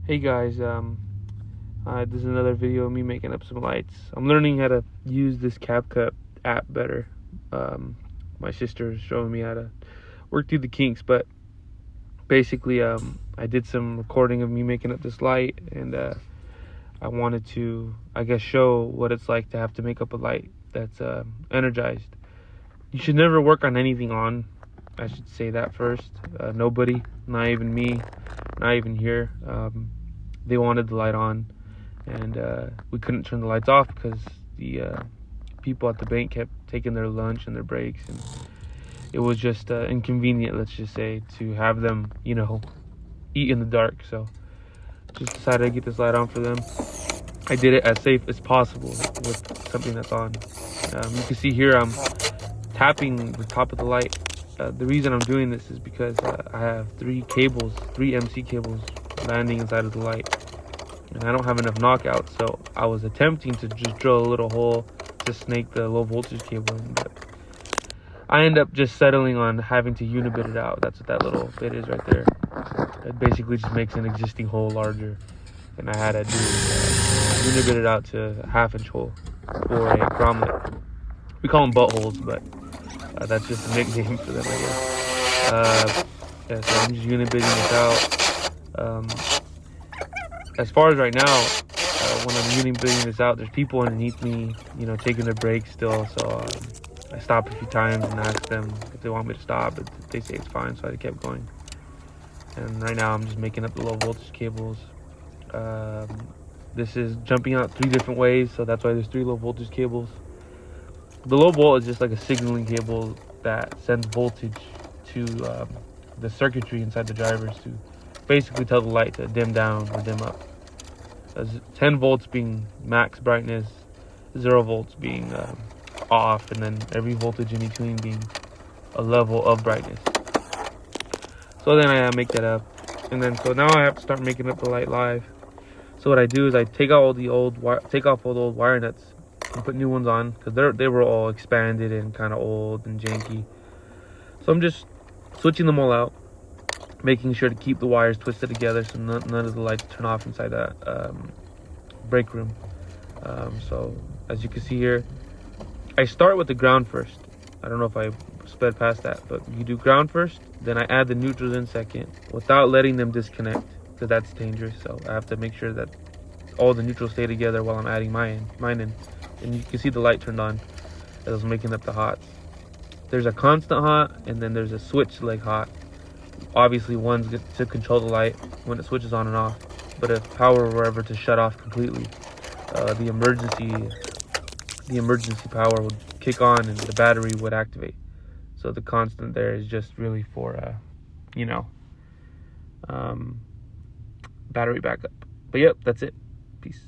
Hey guys, this is another video of me making up some lights. I'm learning how to use this CapCut app better. My sister is showing me how to work through the kinks, but basically, I did some recording of me making up this light, and I wanted to, I guess, show what it's like to have to make up a light that's energized. You should never work on anything on. I should say that first. Nobody, not even me, not even here. They wanted the light on, and we couldn't turn the lights off because the people at the bank kept taking their lunch and their breaks, and it was just inconvenient, let's just say, to have them, eat in the dark. So just decided to get this light on for them. I did it as safe as possible with something that's on. You can see here I'm tapping the top of the light. The reason I'm doing this is because I have three MC cables landing inside of the light, and I don't have enough knockouts, so I was attempting to just drill a little hole to snake the low voltage cable in, but I end up just settling on having to unibit it out. That's what that little bit is right there. It basically just makes an existing hole larger, and I had to unibit it out to a half-inch hole for a grommet. We call them buttholes, but that's just a nickname for them, I guess. Yeah, so I'm just unibiting this out. As far as right now, when I'm unibiting this out, there's people underneath me, taking their breaks still. So I stop a few times and ask them if they want me to stop. But they say it's fine, so I kept going. And right now I'm just making up the low voltage cables. This is jumping out 3 different ways, so that's why there's 3 low voltage cables. The low volt is just like a signaling cable that sends voltage to the circuitry inside the drivers to basically tell the light to dim down or dim up. 10 volts being max brightness, 0 volts being off, and then every voltage in between being a level of brightness. So then I make that up, and then so now I have to start making up the light live. So what I do is I take off all the old wire nuts and put new ones on, because they were all expanded and kind of old and janky. So I'm just switching them all out, making sure to keep the wires twisted together so none of the lights turn off inside that break room. So as you can see here, I start with the ground first. I don't know if I sped past that, but you do ground first, then I add the neutrals in second without letting them disconnect, because that's dangerous. So I have to make sure that all the neutrals stay together while I'm adding mine in. And you can see the light turned on as I was making up the hots. There's a constant hot, and then there's a switch leg hot. Obviously, one's to control the light when it switches on and off. But if power were ever to shut off completely, the emergency power would kick on and the battery would activate. So the constant there is just really for battery backup. But yep, that's it. Peace.